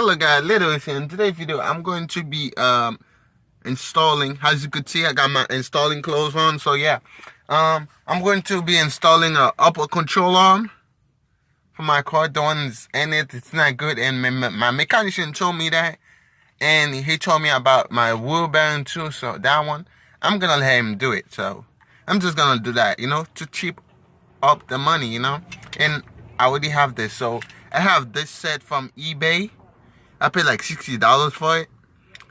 Hello guys, Little is here. In today's video, I'm going to be installing. As you could see, I got my installing clothes on. So yeah, I'm going to be installing a upper control arm for my car. The one's in it, it's not good, and my mechanician told me that, and he told me about my wheel bearing too. So that one, I'm gonna let him do it. So I'm just gonna do that, to cheap up the money, and I already have this. So I have this set from eBay. I paid like $60 for it.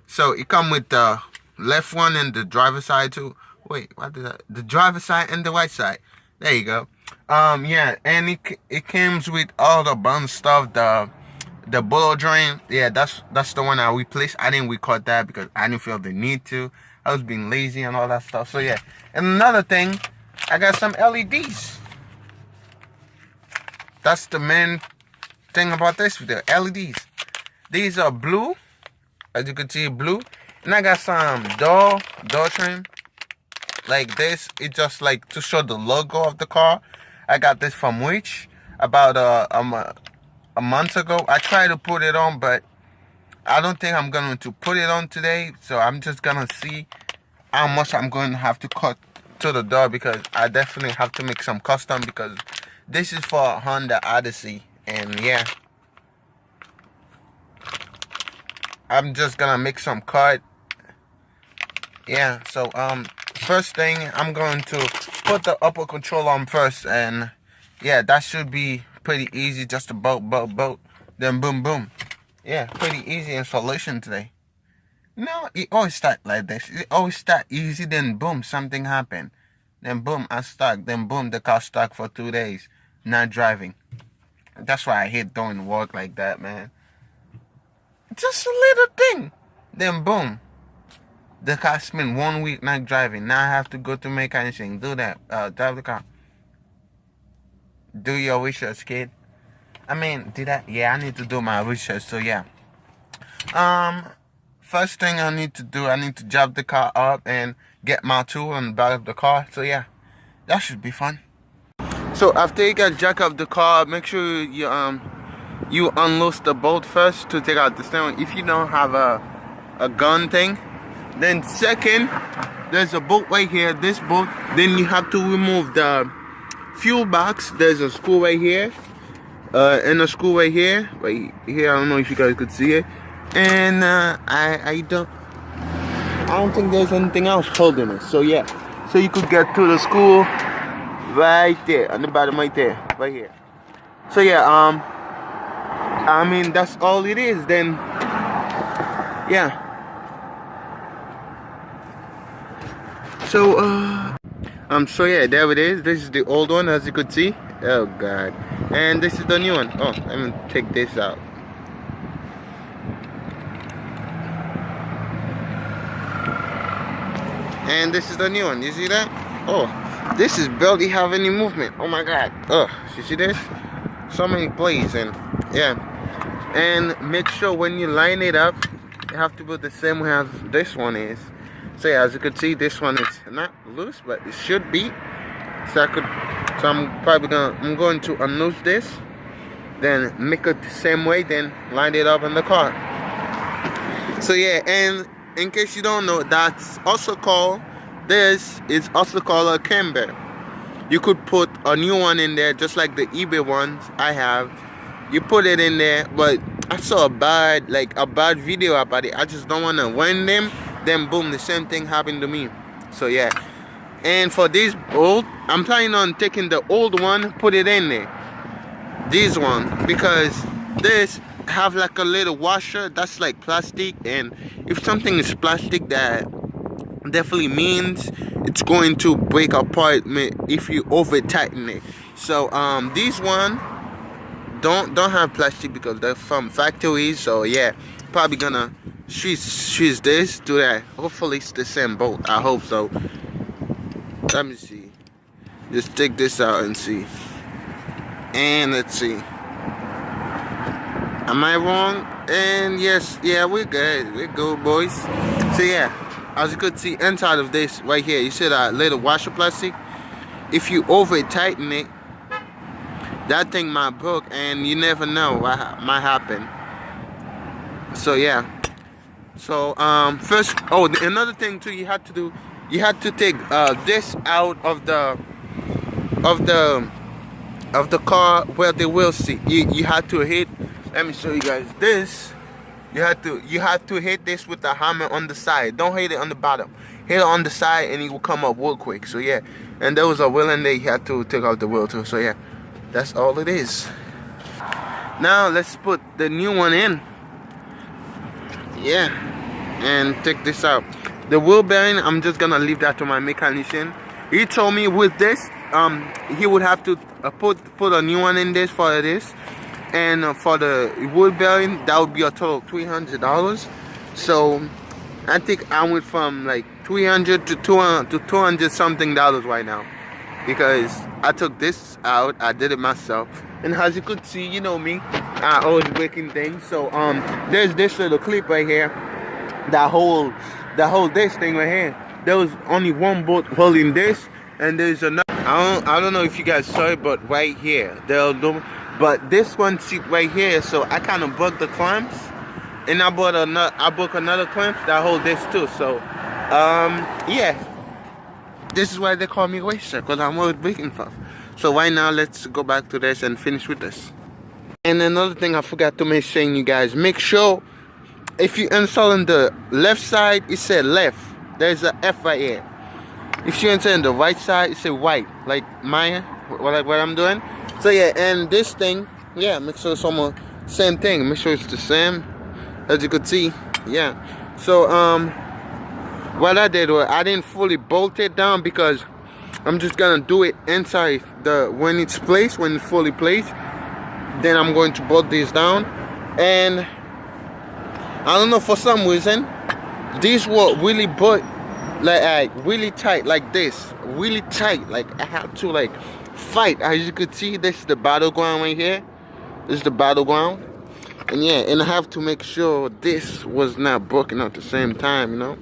So it come with the left one and the driver side too. Wait, what did that? The driver side and the right side. There you go. Yeah, and it comes with all the bun stuff. The bullet drain. Yeah, that's the one I replaced. I didn't record that because I didn't feel the need to. I was being lazy and all that stuff. So yeah. And another thing, I got some LEDs. That's the main thing about this video. LEDs. These are blue, as you can see, blue. And I got some door trim like this. It's just like to show the logo of the car. I got this from Wish about a month ago. I tried to put it on, but I don't think I'm going to put it on today. So I'm just going to see how much I'm going to have to cut to the door, because I definitely have to make some custom, because this is for a Honda Odyssey. And yeah, I'm just gonna make some cut. Yeah, so first thing, I'm going to put the upper control arm first, and yeah, that should be pretty easy. Just a bolt, then boom, boom. Yeah, pretty easy installation today. No, it always start like this. It always start easy, then boom, something happened. Then boom, I stuck. Then boom, the car stuck for 2 days, not driving. That's why I hate doing work like that, man. Just a little thing. Then boom, the car spent 1 week not driving. Now I have to go to mechanic and do that. Drive the car. Do your research, kid. I mean, did I? Yeah, I need to do my research. So yeah. First thing I need to do, I need to jack the car up and get my tool on the back of the car. So yeah, that should be fun. So after you get jack up the car, make sure you unloose the bolt first to take out the steering if you don't have a gun thing. Then second, there's a bolt right here, this bolt. Then you have to remove the fuel box. There's a screw right here, and a screw right here. Right here, I don't know if you guys could see it. And I don't think there's anything else holding it. So yeah, so you could get to the screw right there on the bottom, right there, right here. So yeah, I mean, that's all it is. Then yeah, so yeah, there it is. This is the old one, as you could see. Oh god. And this is the new one. Oh, let me take this out. And this is the new one. You see that? Oh, this is barely have any movement. Oh my god. Oh, you see this? So many plays. And yeah, and make sure when you line it up, you have to put the same way as this one is. So yeah, as you can see, this one is not loose, but it should be. So I'm going to unloose this, then make it the same way, then line it up in the car. So yeah, and in case you don't know, this is also called a camber. You could put a new one in there, just like the eBay ones I have. You put it in there, but I saw a bad video about it. I just don't want to win them. Then boom, the same thing happened to me. So yeah, and for this bolt, I'm planning on taking the old one, put it in there, this one, because this have like a little washer that's like plastic, and if something is plastic, that definitely means it's going to break apart if you over tighten it. So these one don't have plastic because they're from factories. So yeah, probably gonna switch this to that. Hopefully it's the same bolt. I hope so. Let me see. Just take this out and see. And let's see. Am I wrong? And yes, yeah, we're good. We're good, boys. So yeah, as you could see inside of this right here, you see that little washer plastic? If you over tighten it, that thing might broke, and you never know what might happen. So yeah. So first, another thing too, you had to do, you had to take this out of the of the car where they will see. You had to hit. Let me show you guys this. You have to hit this with the hammer on the side. Don't hit it on the bottom. Hit it on the side and it will come up real quick. So yeah. And there was a wheel in there. You had to take out the wheel too. So yeah, that's all it is. Now let's put the new one in. Yeah, and take this out. The wheel bearing, I'm just gonna leave that to my mechanician. He told me with this, he would have to put a new one in this for this, and for the wheel bearing, that would be a total of $300. So I think I went from like $300 to $200 something right now, because I took this out. I did it myself, and as you could see, you know me, I always breaking things. So there's this little clip right here that hold this thing right here. There was only one bolt holding this, and there's another. I don't know if you guys saw it, but right here, but this one seat right here. So I kind of broke the clamps, and I broke another clamp that hold this too. So yeah, this is why they call me waster, because I'm always breaking stuff. So right now, let's go back to this and finish with this. And another thing I forgot to mention, you guys, make sure if you install on the left side, it said left. There's a F right here. If you install on the right side, it said right, like mine, like what I'm doing. So yeah, and this thing, yeah, make sure it's almost same thing. Make sure it's the same, as you could see. Yeah. So what I did was I didn't fully bolt it down, because I'm just gonna do it inside when it's fully placed. Then I'm going to bolt this down, and I don't know, for some reason these were really bolt like really tight, like this, really tight. Like I had to like fight. As you could see, this is the battleground right here. This is the battleground, and yeah, and I have to make sure this was not broken at the same time, you know.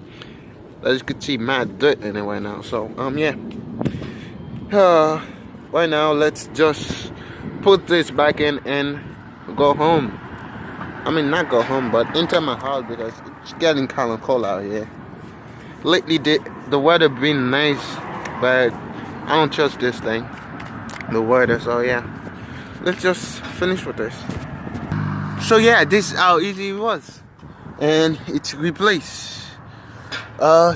As you can see, mad dirt in it right now. So yeah, right now let's just put this back in and go home. I mean, not go home, but enter my house, because it's getting kind of cold out here. Lately the weather been nice, but I don't trust this thing, the weather. So yeah, let's just finish with this. So yeah, this is how easy it was, and it's replaced. I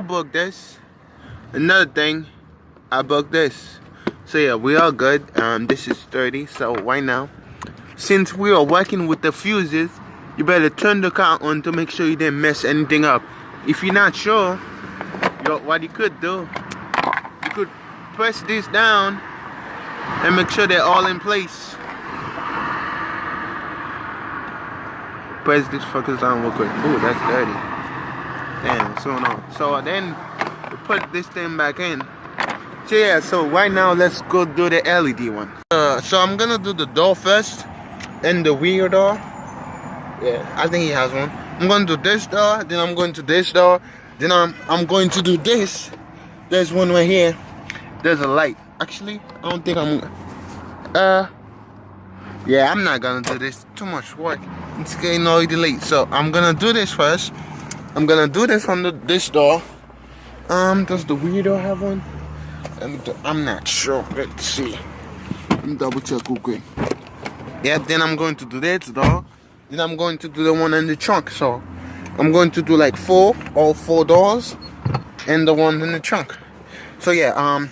broke this. Another thing, I broke this. So yeah, we are good. This is 30. So right now, since we are working with the fuses, you better turn the car on to make sure you didn't mess anything up. If you're not sure, what you could do, you could press this down and make sure they're all in place. Press this focus down real quick. Ooh, that's dirty. Damn, so no. So then you put this thing back in. So yeah, so right now let's go do the LED one. So I'm gonna do the door first, and the rear door. Yeah, I think he has one. I'm gonna do this door, then I'm going to this door, then I'm going to do this. There's one right here. There's a light. Actually, I don't think yeah, I'm not gonna do this. Too much work. It's getting already late. So I'm gonna do this first. I'm gonna do this from this door. Does the rear door have one? I'm not sure. Let's see. Let me double check real quick. Yeah, then I'm going to do this door. Then I'm going to do the one in the trunk. So I'm going to do like all four doors, and the one in the trunk. So yeah,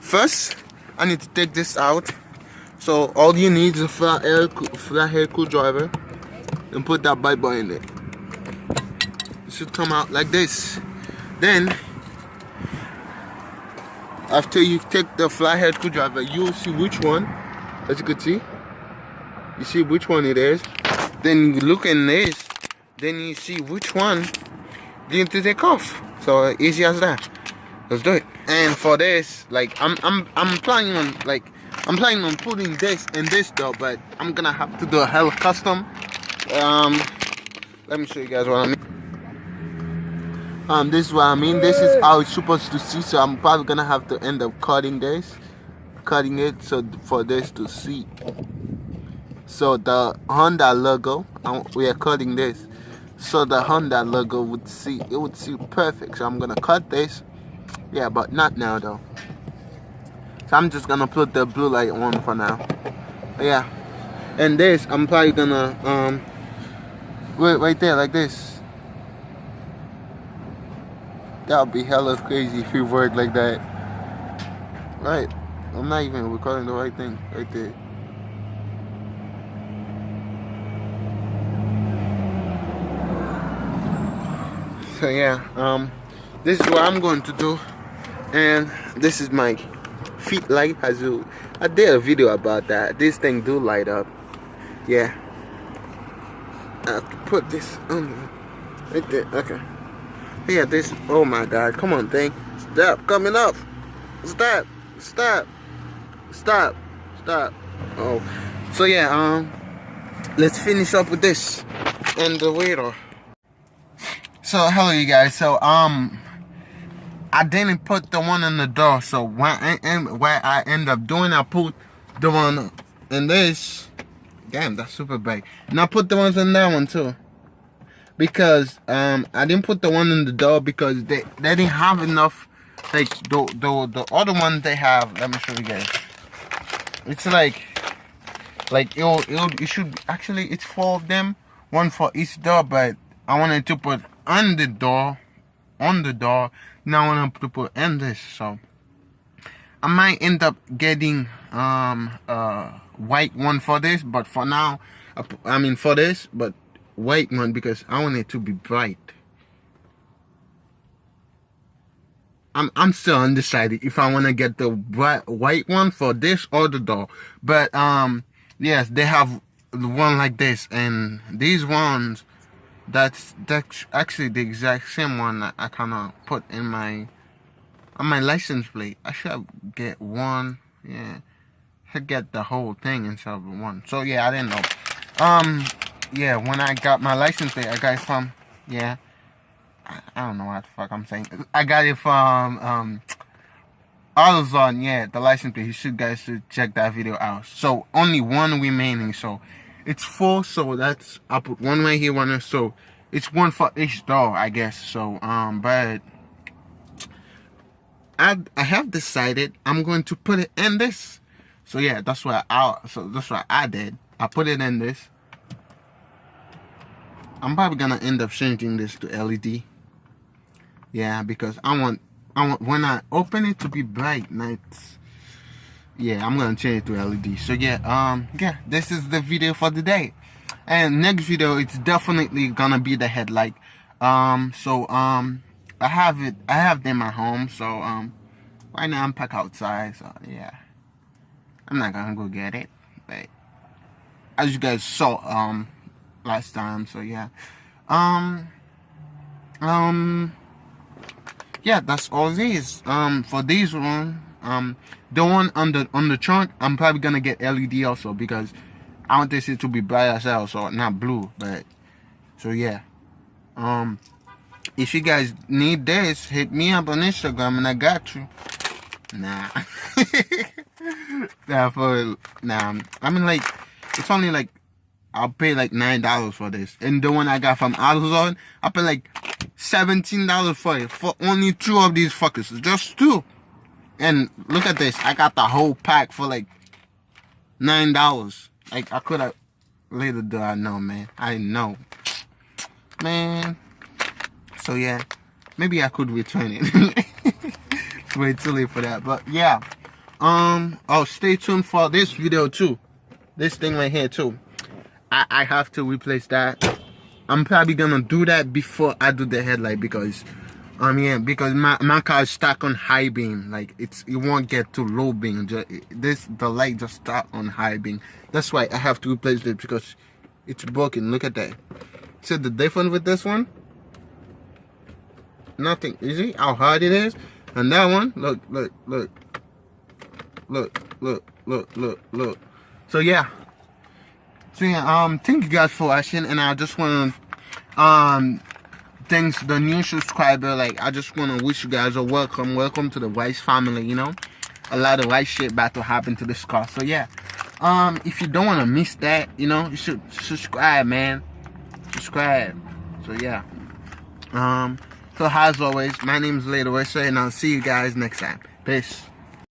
first I need to take this out. So all you need is a flathead screwdriver, and put that bite bar in there. It should come out like this. Then after you take the flathead screwdriver, you'll see which one, as you can see. You see which one it is. Then you look in this, then you see which one you need to take off. So easy as that. Let's do it. And for this, like I'm planning on putting this in this door, but I'm gonna have to do a hell custom. Let me show you guys what I mean. This is what I mean. This is how it's supposed to see. So I'm probably gonna have to end up cutting this. cutting it so for this to see. So the Honda logo, we are cutting this so the Honda logo would see, it would see perfect. So I'm gonna cut this, yeah, but not now though. So I'm just gonna put the blue light on for now, yeah. And this, I'm probably gonna right there like this. That would be hella crazy if it worked like that. Right, I'm not even recording the right thing right there. So yeah, this is what I'm going to do, and this is my feet light. I did a video about that. This thing do light up. Yeah, I have to put this on right there. Okay. Yeah, this. Oh my God! Come on, thing. Stop coming up. Stop. Stop. Stop. Stop. Oh. So yeah. Let's finish up with this and the waiter. So hello you guys. So I didn't put the one in the door. So what I end up doing, I put the one in this. Damn, that's super big. And I put the ones in that one too. Because I didn't put the one in the door because they didn't have enough. Like the other one they have. Let me show you guys. It's like it should actually, it's 4 of them, one for each door, but I wanted to put on the door. Now I want to put in this, so I might end up getting a white one for this, but for now, I mean for this, but white one because I want it to be bright. I'm still undecided if I want to get the white one for this or the door, but yes, they have the one like this, and these ones. That's actually the exact same one that I kind of put in on my license plate. I should get one. Yeah, should get the whole thing instead of one. So yeah, I didn't know. Yeah, when I got my license plate, I got it from, yeah, I don't know what the fuck I'm saying. I got it from AutoZone. Yeah, the license plate. You guys should check that video out. So only one remaining. So. It's 4, so that's, I put one right here, one there, so it's one for each door, I guess. So but I have decided I'm going to put it in this. So yeah, that's what I did. I put it in this. I'm probably gonna end up changing this to LED. Yeah, because I want when I open it to be bright nights. Yeah, I'm gonna change it to LED. So yeah, this is the video for today. And next video, it's definitely gonna be the headlight. I have them at home. So right now I'm packed outside. So yeah, I'm not gonna go get it. But as you guys saw last time. So yeah, yeah, that's all it is. For this one. The one on the trunk, I'm probably gonna get LED also because I want this to be bright as hell, so not blue. But so yeah, if you guys need this, hit me up on Instagram and I got you. Nah, I mean, like, it's only like I'll pay like $9 for this, and the one I got from AutoZone, I pay like $17 for it for only 2 of these fuckers, just 2. And look at this. I got the whole pack for like $9. Like, I could have... Later do I know, man. I know. Man. So, yeah. Maybe I could return it. It's way too late for that. But, yeah. Oh, stay tuned for this video, too. This thing right here, too. I have to replace that. I'm probably gonna do that before I do the headlight because... yeah, because my car is stuck on high beam. Like, it won't get to low beam. The light just stuck on high beam. That's why I have to replace it because it's broken. Look at that. See the difference with this one? Nothing. You see how hard it is? And that one, look. So yeah. Thank you guys for watching, and I just want to thanks the new subscriber. Like, I just want to wish you guys a welcome to the Wise family, you know. a lot of white shit about to happen to this car. So yeah, if you don't want to miss that, you know, you should subscribe, man. Subscribe. So yeah, so as always, my name is Lado Wesser, and I'll see you guys next time. Peace.